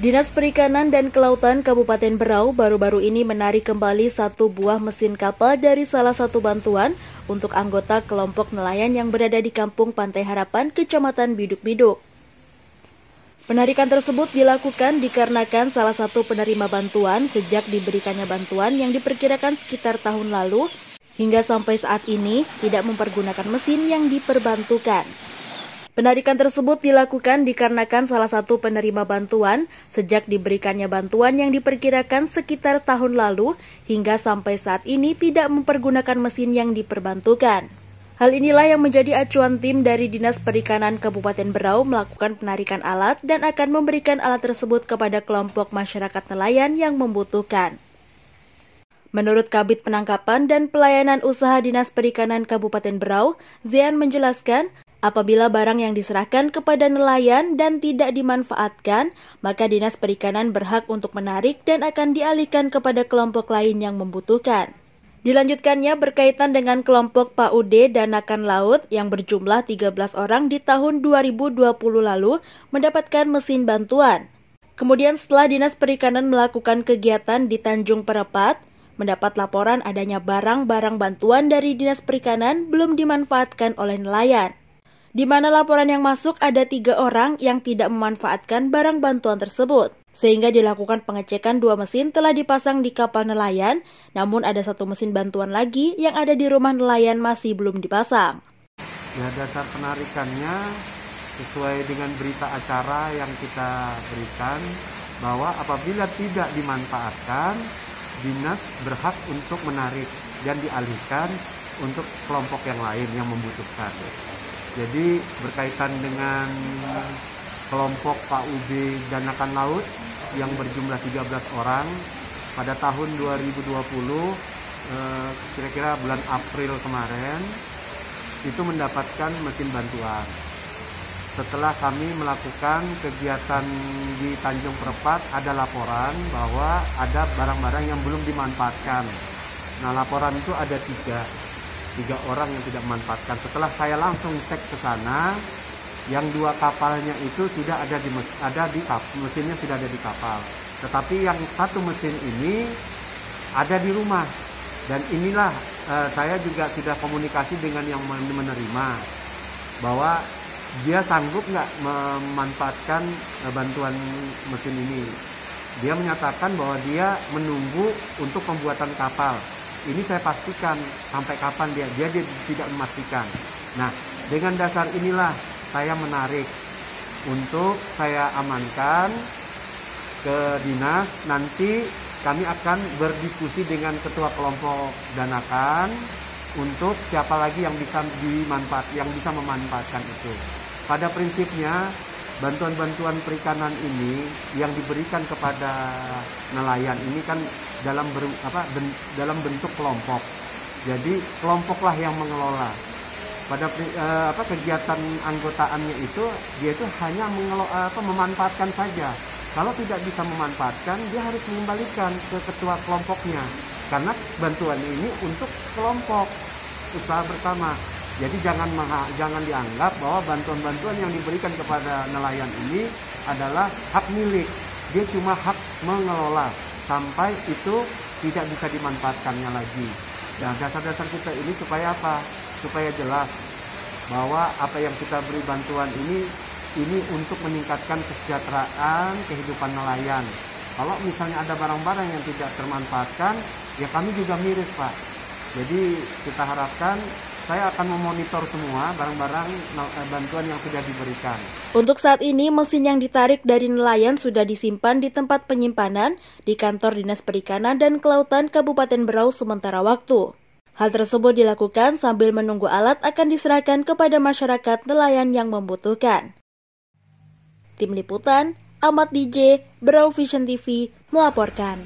Dinas Perikanan dan Kelautan Kabupaten Berau baru-baru ini menarik kembali satu buah mesin kapal dari salah satu bantuan untuk anggota kelompok nelayan yang berada di Kampung Pantai Harapan, Kecamatan Biduk-Biduk. Penarikan tersebut dilakukan dikarenakan salah satu penerima bantuan sejak diberikannya bantuan yang diperkirakan sekitar tahun lalu hingga sampai saat ini tidak mempergunakan mesin yang diperbantukan. Penarikan tersebut dilakukan dikarenakan salah satu penerima bantuan sejak diberikannya bantuan yang diperkirakan sekitar tahun lalu hingga sampai saat ini tidak mempergunakan mesin yang diperbantukan. Hal inilah yang menjadi acuan tim dari Dinas Perikanan Kabupaten Berau melakukan penarikan alat dan akan memberikan alat tersebut kepada kelompok masyarakat nelayan yang membutuhkan. Menurut Kabid Penangkapan dan Pelayanan Usaha Dinas Perikanan Kabupaten Berau, Zian menjelaskan, apabila barang yang diserahkan kepada nelayan dan tidak dimanfaatkan, maka Dinas Perikanan berhak untuk menarik dan akan dialihkan kepada kelompok lain yang membutuhkan. Dilanjutkannya berkaitan dengan kelompok PAUD Danakan Laut yang berjumlah 13 orang di tahun 2020 lalu mendapatkan mesin bantuan. Kemudian setelah Dinas Perikanan melakukan kegiatan di Tanjung Perepat, mendapat laporan adanya barang-barang bantuan dari Dinas Perikanan belum dimanfaatkan oleh nelayan. Di mana laporan yang masuk ada 3 orang yang tidak memanfaatkan barang bantuan tersebut. Sehingga dilakukan pengecekan 2 mesin telah dipasang di kapal nelayan, namun ada 1 mesin bantuan lagi yang ada di rumah nelayan masih belum dipasang. Ya, dasar penarikannya sesuai dengan berita acara yang kita berikan, bahwa apabila tidak dimanfaatkan, dinas berhak untuk menarik dan dialihkan untuk kelompok yang lain yang membutuhkan. Jadi berkaitan dengan kelompok PAUD Danakan Laut yang berjumlah 13 orang pada tahun 2020, kira-kira bulan April kemarin, itu mendapatkan mesin bantuan. Setelah kami melakukan kegiatan di Tanjung Perepat, ada laporan bahwa ada barang-barang yang belum dimanfaatkan. Nah, laporan itu ada 3 orang yang tidak memanfaatkan. Setelah saya langsung cek ke sana, yang 2 kapalnya itu sudah mesinnya sudah ada di kapal. Tetapi yang 1 mesin ini ada di rumah. Dan inilah saya juga sudah komunikasi dengan yang menerima bahwa dia sanggup nggak memanfaatkan bantuan mesin ini. Dia menyatakan bahwa dia menunggu untuk pembuatan kapal. Ini saya pastikan sampai kapan dia tidak memastikan. Nah, dengan dasar inilah saya menarik untuk saya amankan ke dinas. Nanti kami akan berdiskusi dengan ketua kelompok Danakan untuk siapa lagi yang bisa memanfaatkan itu. Pada prinsipnya bantuan-bantuan perikanan ini yang diberikan kepada nelayan ini kan dalam bentuk kelompok. Jadi kelompoklah yang mengelola. Pada kegiatan anggotaannya itu dia itu hanya memanfaatkan saja. Kalau tidak bisa memanfaatkan, dia harus mengembalikan ke ketua kelompoknya. Karena bantuan ini untuk kelompok usaha bersama. Jadi jangan dianggap bahwa bantuan-bantuan yang diberikan kepada nelayan ini adalah hak milik. Dia cuma hak mengelola sampai itu tidak bisa dimanfaatkannya lagi. Dan dasar-dasar kita ini supaya apa? Supaya jelas bahwa apa yang kita beri bantuan ini untuk meningkatkan kesejahteraan kehidupan nelayan. Kalau misalnya ada barang-barang yang tidak termanfaatkan, ya kami juga miris, Pak. Jadi kita harapkan saya akan memonitor semua barang-barang bantuan yang sudah diberikan. Untuk saat ini, mesin yang ditarik dari nelayan sudah disimpan di tempat penyimpanan di kantor Dinas Perikanan dan Kelautan Kabupaten Berau sementara waktu. Hal tersebut dilakukan sambil menunggu alat akan diserahkan kepada masyarakat nelayan yang membutuhkan. Tim Liputan, Ahmad DJ, Berau Vision TV, melaporkan.